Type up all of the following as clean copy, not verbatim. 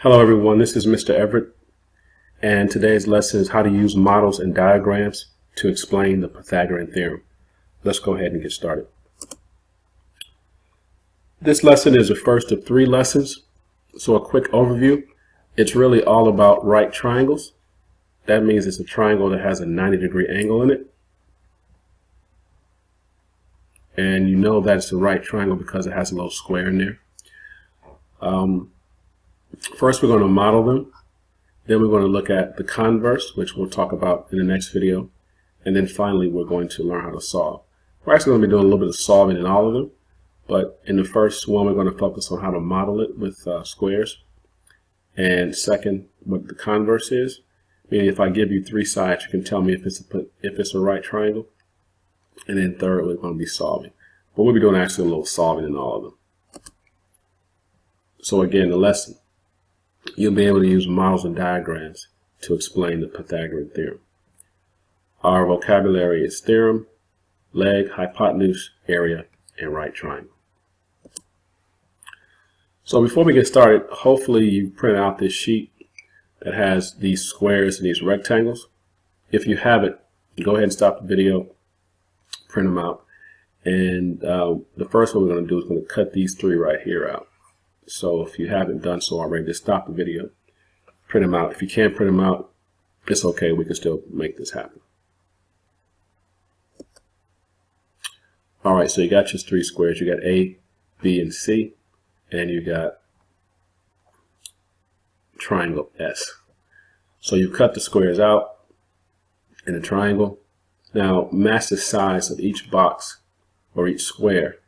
Hello everyone, this is Mr. Everett, and today's lesson is how to use models and diagrams to explain the Pythagorean theorem. Let's go ahead and get started. This lesson is the first of 3 lessons, so a quick overview. It's really all about right triangles. That means it's a triangle that has a 90-degree angle in it. And you know that it's a right triangle because it has a little square in there. First, we're going to model them. Then we're going to look at the converse, which we'll talk about in the next video. And then finally, we're going to learn how to solve. We're actually going to be doing a little bit of solving in all of them. But in the first one, we're going to focus on how to model it with squares. And second, what the converse is. Meaning if I give you 3 sides, you can tell me if it's a right triangle. And then third, we're going to be solving. But we'll be doing actually a little solving in all of them. So again, the lesson. You'll be able to use models and diagrams to explain the Pythagorean theorem. Our vocabulary is theorem, leg, hypotenuse, area, and right triangle. So before we get started, hopefully you print out this sheet that has these squares and these rectangles. If you haven't, go ahead and stop the video, print them out. And the first one we're going to do is going to cut these 3 right here out. So if you haven't done so already, just stop the video, print them out. If you can't print them out, it's okay. We can still make this happen. All right, so you got your 3 squares. You got A, B, and C, and you got triangle S. So you cut the squares out in a triangle. Now match the size of each box or each square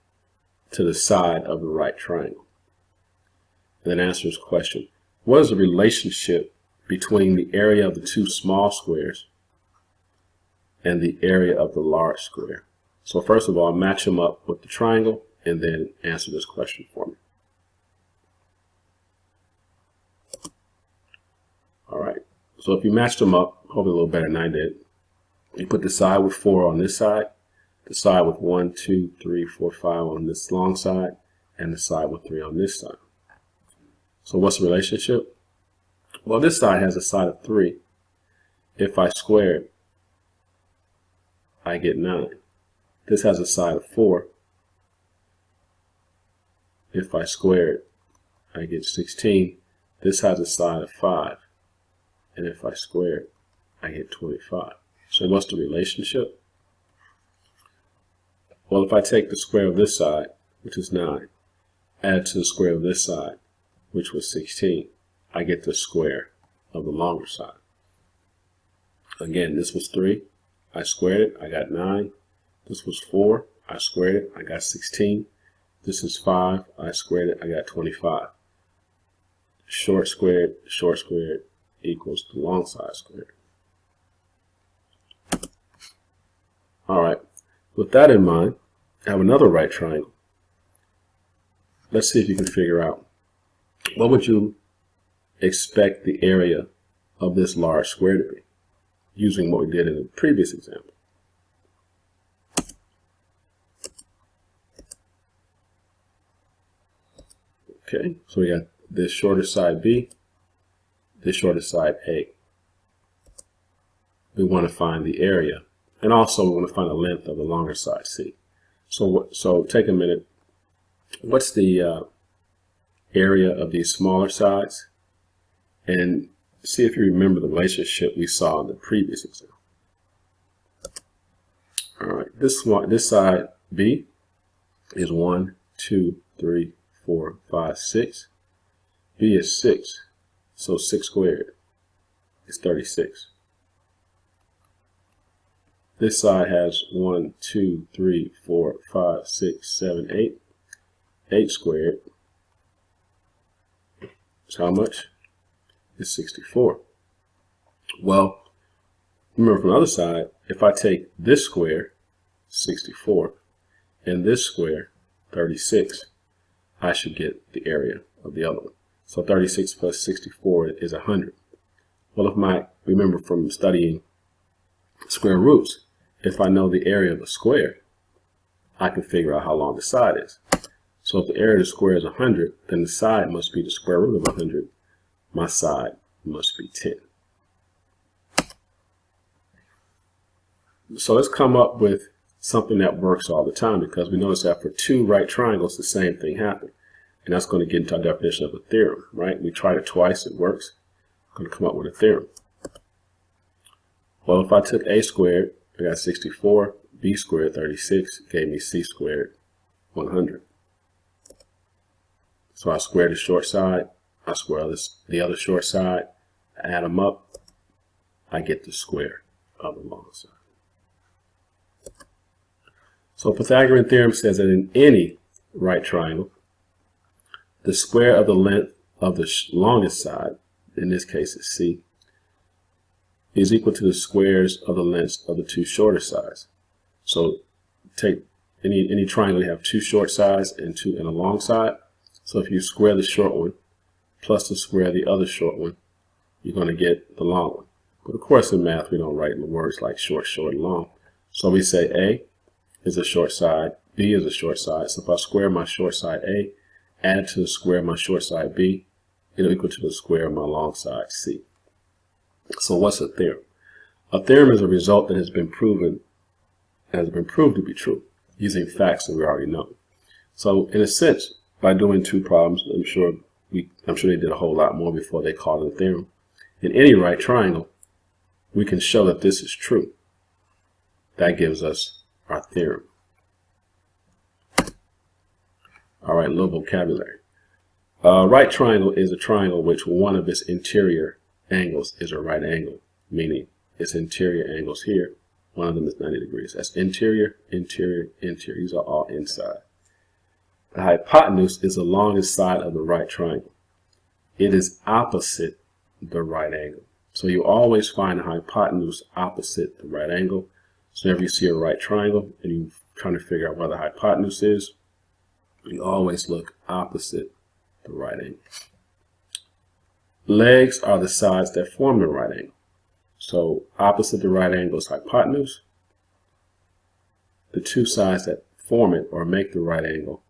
to the side of the right triangle. And then answer this question. What is the relationship between the area of the 2 small squares and the area of the large square? So first of all, match them up with the triangle and then answer this question for me. All right. So if you match them up, hopefully a little better than I did, you put the side with 4 on this side, the side with 1, 2, 3, 4, 5 on this long side, and the side with 3 on this side. So what's the relationship? Well, this side has a side of 3. If I square it, I get 9. This has a side of 4. If I square it, I get 16. This has a side of 5. And if I square it, I get 25. So what's the relationship? Well, if I take the square of this side, which is 9, add to the square of this side, which was 16, I get the square of the longer side. Again, this was 3. I squared it. I got 9. This was 4. I squared it. I got 16. This is 5. I squared it. I got 25. Short squared equals the long side squared. All right. With that in mind, I have another right triangle. Let's see if you can figure out. What would you expect the area of this large square to be, using what we did in the previous example? Okay, so we got this shorter side B, this shorter side A. We want to find the area, and also we want to find the length of the longer side C. So take a minute. What's the area of these smaller sides, and see if you remember the relationship we saw in the previous example. All right, this side B is 1, 2, 3, 4, 5, 6. B is 6, so 6 squared is 36. This side has 1, 2, 3, 4, 5, 6, 7, 8. 8 squared. So how much? It's 64. Well, remember from the other side, if I take this square, 64, and this square, 36, I should get the area of the other one. So 36 plus 64 is 100. Well, remember from studying square roots, if I know the area of a square, I can figure out how long the side is. So if the area of the square is 100, then the side must be the square root of 100, my side must be 10. So let's come up with something that works all the time, because we notice that for two right triangles, the same thing happened. And that's going to get into our definition of a theorem, right? We tried it twice, it works. I'm going to come up with a theorem. Well, if I took a squared, I got 64, b squared 36, gave me c squared 100. So I square the short side, I square the other short side, I add them up, I get the square of the long side. So Pythagorean theorem says that in any right triangle, the square of the length of the longest side, in this case is c, is equal to the squares of the lengths of the two shorter sides. So take any triangle, you have two short sides and a long side. So if you square the short one plus the square of the other short one, you're going to get the long one. But of course in math we don't write in the words like short, short, and long. So we say A is a short side, B is a short side. So if I square my short side A, add it to the square of my short side B, it'll equal to the square of my long side C. So what's a theorem? A theorem is a result that has been proved to be true using facts that we already know. So in a sense, by doing two problems, I'm sure they did a whole lot more before they called it a theorem. In any right triangle, we can show that this is true. That gives us our theorem. All right, a little vocabulary. A right triangle is a triangle which one of its interior angles is a right angle, meaning its interior angles here, one of them is 90 degrees. That's interior, interior, interior. These are all inside. The hypotenuse is the longest side of the right triangle. It is opposite the right angle. So you always find the hypotenuse opposite the right angle. So whenever you see a right triangle and you're trying to figure out where the hypotenuse is, you always look opposite the right angle. Legs are the sides that form the right angle. So opposite the right angle is hypotenuse. The two sides that form it or make the right angle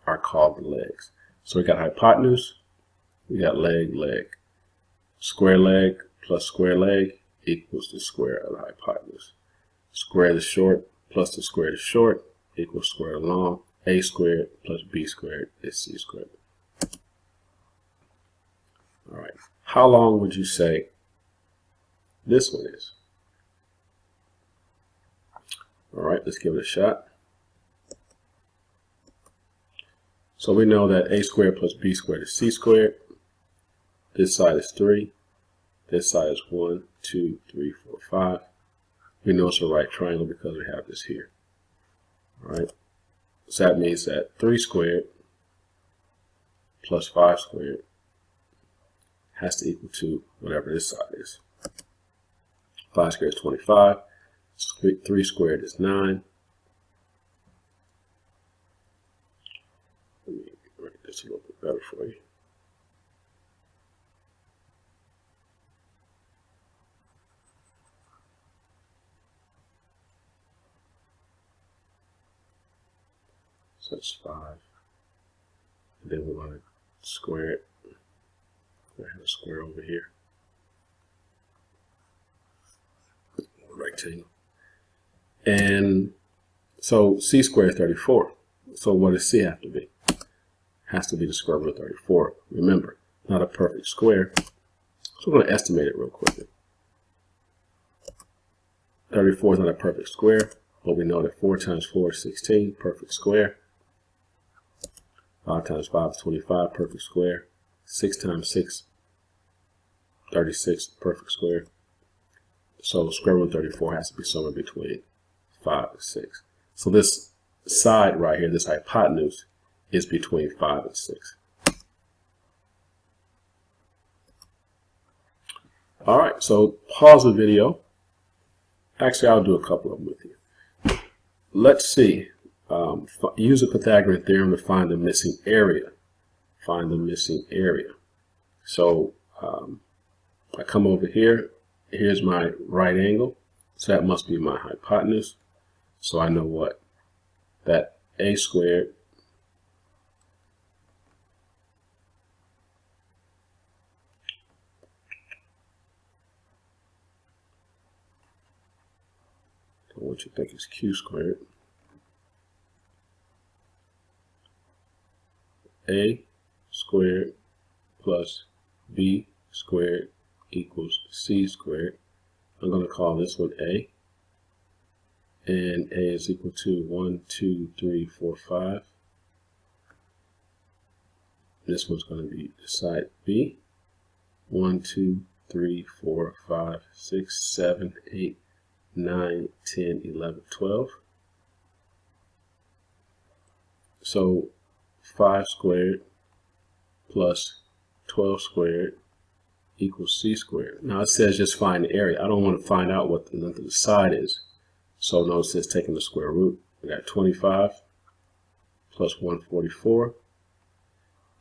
are called the legs. So we got hypotenuse, we got leg, leg. Square leg plus square leg equals the square of the hypotenuse. Square the short plus the square of the short equals square of the long. A squared plus B squared is C squared. All right. How long would you say this one is? All right, let's give it a shot. So we know that A squared plus B squared is C squared. This side is 3. This side is 1, 2, 3, 4, 5. We know it's a right triangle because we have this here. All right. So that means that 3 squared plus 5 squared has to equal to whatever this side is. 5 squared is 25. 3 squared is 9. Let me write this a little bit better for you. So that's 5. And then we're going to square it. I have a square over here. Rectangle. And so C squared is 34. So what does C have to be? It has to be the square root of 34. Remember, not a perfect square. So we're going to estimate it real quickly. 34 is not a perfect square, but we know that 4 times 4 is 16, perfect square. 5 times 5 is 25, perfect square. 6 times 6, 36, perfect square. So square root of 34 has to be somewhere between 5 and 6. So this side right here, this hypotenuse, is between 5 and 6. All right, so pause the video. Actually, I'll do a couple of them with you. Let's see. Use the Pythagorean theorem to find the missing area. Find the missing area. So I come over here. Here's my right angle. So that must be my hypotenuse. So I know what? That A squared what you think is q squared. A squared plus b squared equals c squared. I'm going to call this one A. And A is equal to 1, 2, 3, 4, 5. This one's going to be side B. 1, 2, 3, 4, 5, 6, 7, 8, 9, 10, 11, 12. So 5 squared plus 12 squared equals c squared. Now it says just find the area. I don't want to find out what the length of the side is. So notice it's taking the square root. We got 25 plus 144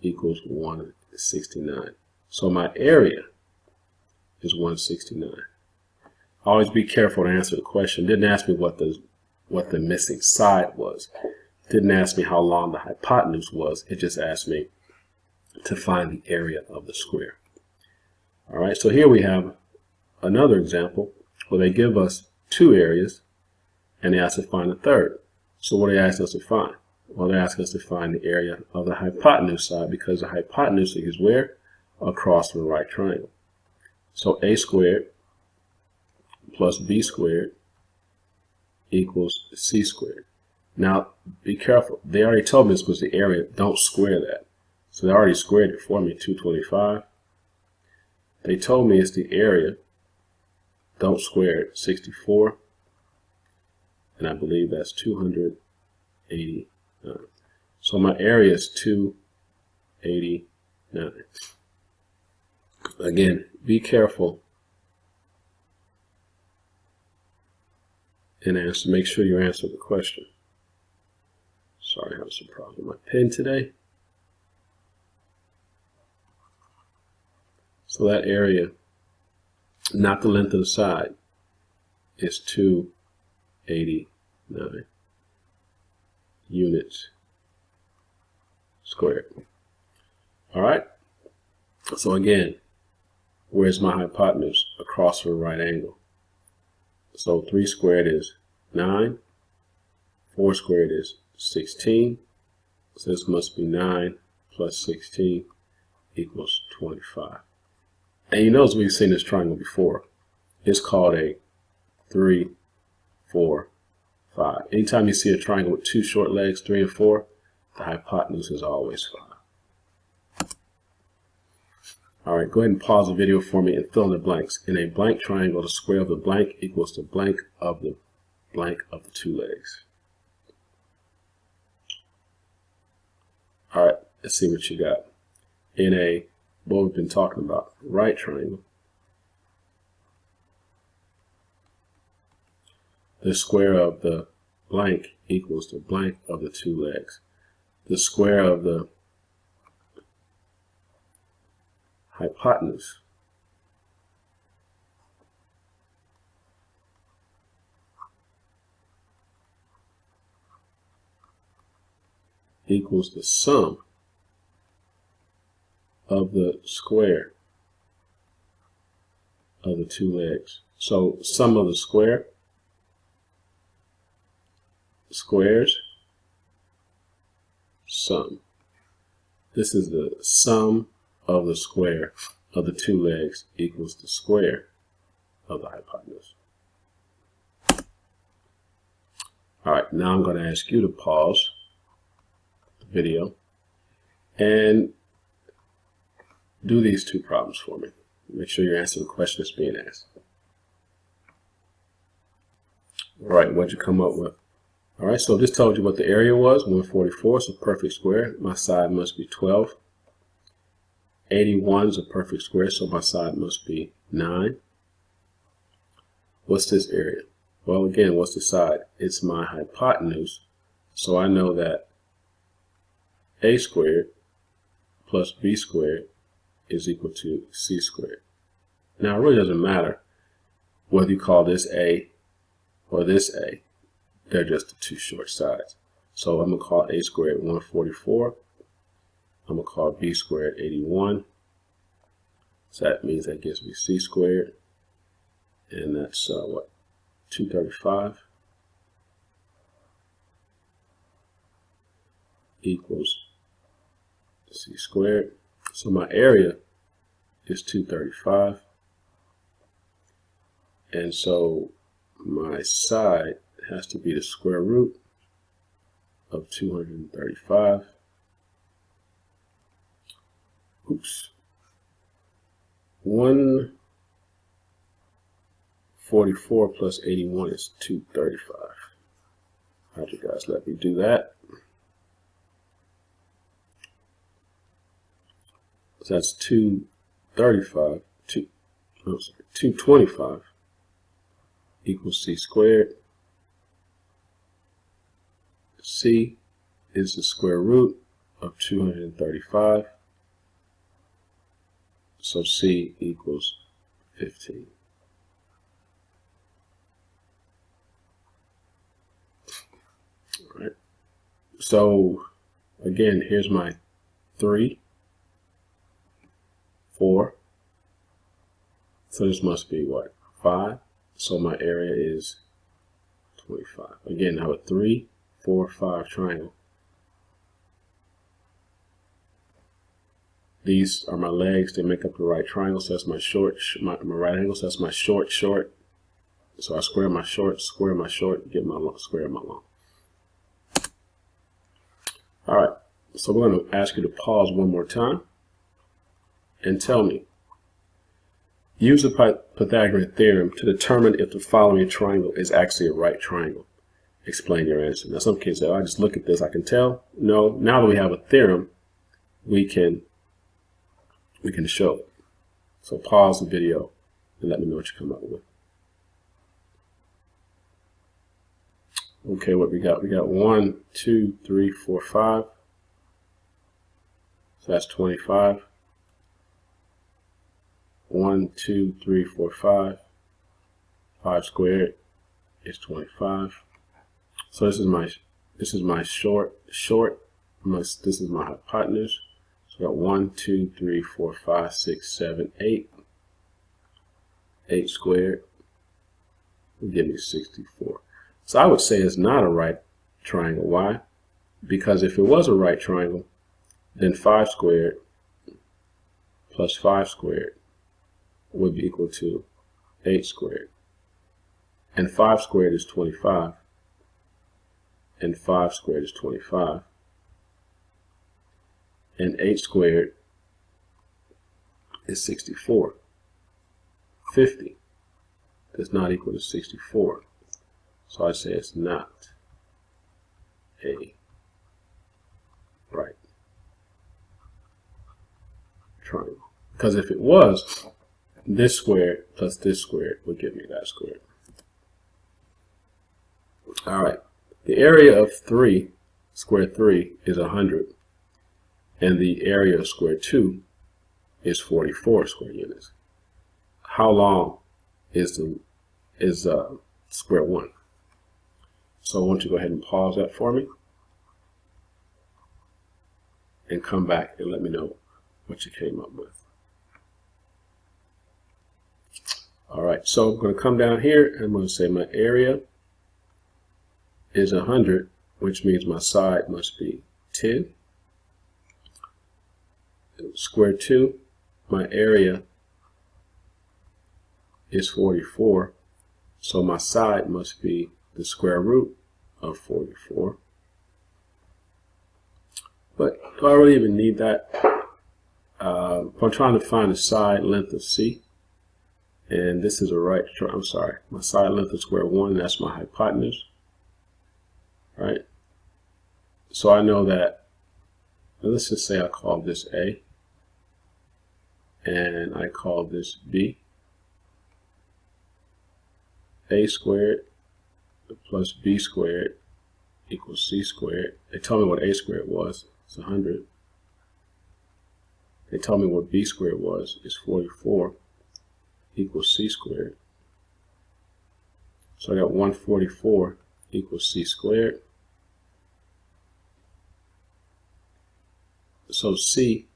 equals 169. So my area is 169. Always be careful to answer the question. It didn't ask me what the missing side was. It didn't ask me how long the hypotenuse was. It just asked me to find the area of the square. All right, so here we have another example where they give us two areas and they ask us to find the third. So what are they asking us to find? Well, they're asking us to find the area of the hypotenuse side, because the hypotenuse is where? Across the right triangle. So a squared plus b squared equals c squared. Now, be careful. They already told me this was the area. Don't square that. So they already squared it for me, 225. They told me it's the area. Don't square it, 64. And I believe that's 289. So my area is 289. Again, be careful and answer. Make sure you answer the question. Sorry, I have some problem with my pen today. So that area, not the length of the side, is 289 units squared. All right. So again, where's my hypotenuse? Across the right angle. So 3 squared is 9. 4 squared is 16. So this must be 9 plus 16 equals 25. And you notice we've seen this triangle before. It's called a 3, 4, 5. Anytime you see a triangle with two short legs, 3 and 4, the hypotenuse is always 5. All right, go ahead and pause the video for me and fill in the blanks. In a blank triangle, the square of the blank equals the blank of the two legs. All right, let's see what you got. In a, what we've been talking about, right triangle, the square of the blank equals the blank of the two legs. The square of the hypotenuse equals the sum of the square of the two legs. So sum of the squares, sum. This is the sum of the square of the two legs equals the square of the hypotenuse. All right, now I'm going to ask you to pause the video and do these two problems for me. Make sure you answer the question that's being asked. All right, what'd you come up with? All right, so this told you what the area was, 144, it's a perfect square. My side must be 12. 81 is a perfect square, so my side must be 9. What's this area? Well, again, what's the side? It's my hypotenuse, so I know that a squared plus b squared is equal to c squared. Now, it really doesn't matter whether you call this a or this a. They're just the two short sides. So I'm going to call a squared 144. I'm going to call b squared 81. So that means that gives me c squared. And that's what? 235. equals c squared. So my area is 235. And so my side has to be the square root of 235. Oops. 144 plus 81 is 235. How'd you guys let me do that? So that's 225 equals c squared. C is the square root of 235. So C equals 15. All right. So again, here's my 3, 4. So this must be what? 5. So my area is 25. Again, I have a 3, 4, 5 triangle. These are my legs. They make up the right triangle. So that's my short, my right angle. So that's my short. So I square my short, get my long, square my long. All right. So we're going to ask you to pause one more time and tell me. Use the Pythagorean theorem to determine if the following triangle is actually a right triangle. Explain your answer. Now some kids say, oh, I just look at this, I can tell. No, now that we have a theorem, we can show it. So pause the video and let me know what you come up with. Okay, what we got? We got 1, 2, 3, 4, 5. So that's 25. 1, 2, 3, 4, 5. 5 squared is 25. So this is my short. This is my hypotenuse. So we got 1, 2, 3, 4, 5, 6, 7, 8. 8 squared will give me 64. So I would say it's not a right triangle. Why? Because if it was a right triangle, then 5 squared plus 5 squared would be equal to 8 squared. And 5 squared is 25. And 5 squared is 25. And 8 squared is 64. 50 does not equal to 64. So I say it's not a right triangle. Because if it was, this squared plus this squared would give me that squared. All right. The area of 3, square 3, is 100. And the area of square 2 is 44 square units. How long is square 1? So I want you to go ahead and pause that for me and come back and let me know what you came up with. All right, so I'm going to come down here and I'm going to say my area is 100, which means my side must be 10. Square 2, my area is 44, so my side must be the square root of 44. But do I really even need that? If I'm trying to find the side length of C, and this is a right, I'm sorry, my side length is square 1, that's my hypotenuse, right? So I know that, let's just say I call this A, and I call this B. A squared plus B squared equals C squared. They tell me what A squared was, it's 100. They tell me what B squared was, is 44, equals C squared. So I got 144 equals C squared. So C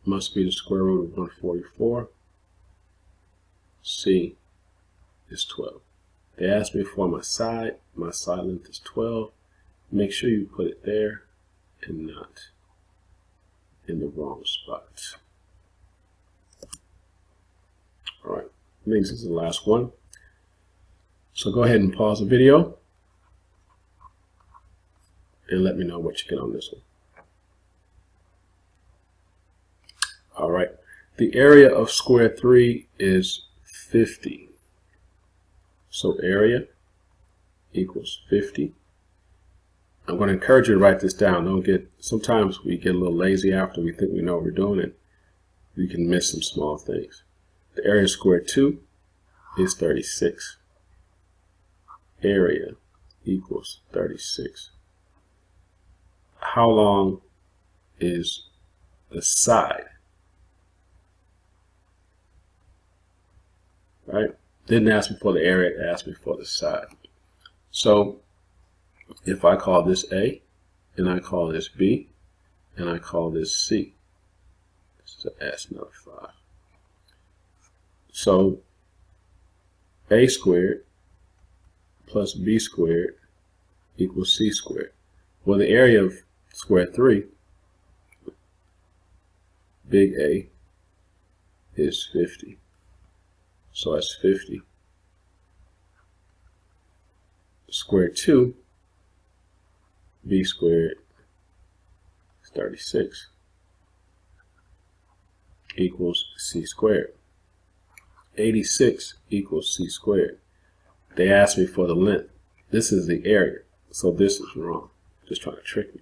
must be the square root of 144. C is 12. They asked me for my side length is 12. Make sure you put it there and not in the wrong spot. All right, I think this is the last one. So go ahead and pause the video and let me know what you get on this one. All right, the area of square 3 is 50. So area equals 50. I'm going to encourage you to write this down. Sometimes we get a little lazy after we think we know what we're doing, and we can miss some small things. The area of square 2 is 36. Area equals 36. How long is the side? Right? Didn't ask me for the area, it asked me for the side. So if I call this A, and I call this B, and I call this C, this is an S, not a 5. So A squared plus B squared equals C squared. Well, the area of square 3, big A, is 50. So that's 50. Square 2, B squared is 36, equals C squared. 86 equals C squared. They asked me for the length. This is the area, so this is wrong. Just trying to trick me.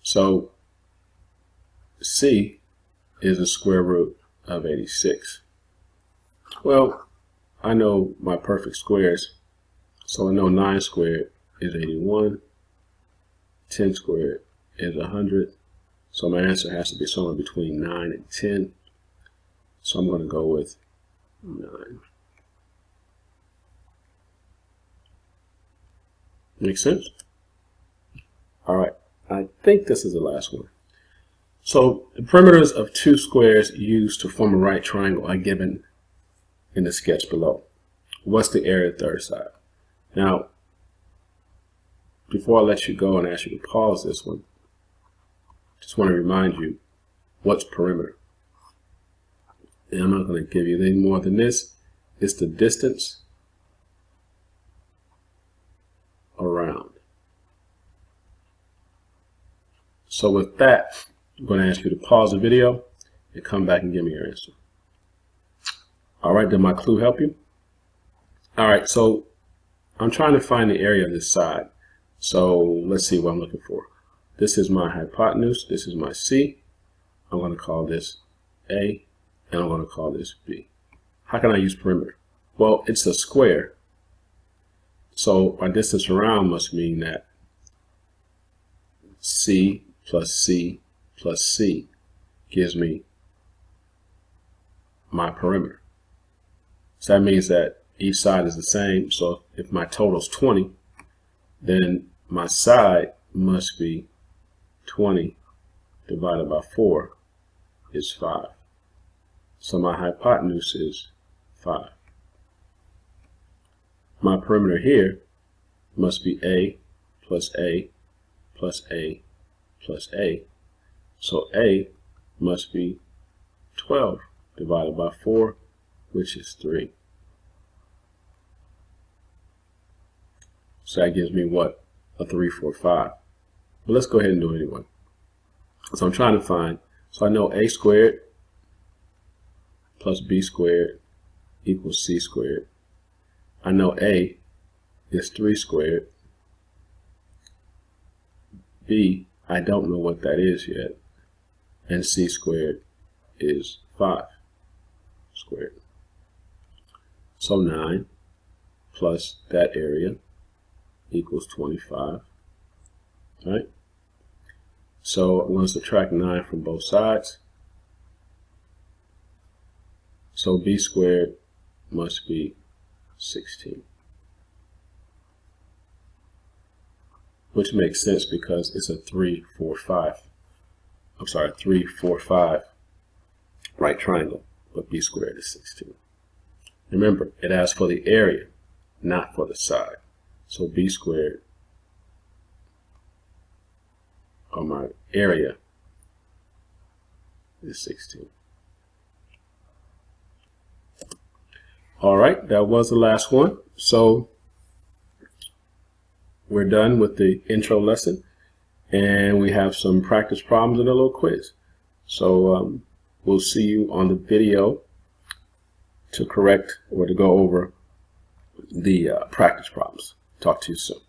So C is the square root of 86. Well, I know my perfect squares, so I know 9 squared is 81, 10 squared is 100, so my answer has to be somewhere between 9 and 10, so I'm going to go with 9. Make sense? All right, I think this is the last one. So the perimeters of two squares used to form a right triangle are given in the sketch below. What's the area of the third side? Now, before I let you go and ask you to pause this one, just want to remind you what's perimeter. And I'm not going to give you any more than this. It's the distance around. So with that, I'm going to ask you to pause the video and come back and give me your answer. All right, did my clue help you? All right, so I'm trying to find the area of this side. So let's see what I'm looking for. This is my hypotenuse. This is my C. I'm going to call this A, and I'm going to call this B. How can I use perimeter? Well, it's a square. So my distance around must mean that C plus C plus C gives me my perimeter. So that means that each side is the same. So if my total is 20, then my side must be 20 divided by 4 is 5. So my hypotenuse is 5. My perimeter here must be A plus A plus A plus A. So A must be 12 divided by 4, which is 3. So that gives me what? A 3, 4, 5. But let's go ahead and do it anyway. So I'm trying to find, so I know A squared plus B squared equals C squared. I know A is 3 squared. B, I don't know what that is yet. And C squared is 5 squared. So 9 plus that area equals 25. Right? So I'm going to subtract 9 from both sides. So B squared must be 16. Which makes sense because it's a 3, 4, 5. I'm sorry, 3, 4, 5 right triangle, but B squared is 16. Remember, it asks for the area, not for the side. So B squared are my area is 16. All right, that was the last one. So we're done with the intro lesson, and we have some practice problems and a little quiz. So we'll see you on the video to correct or to go over the practice problems. Talk to you soon.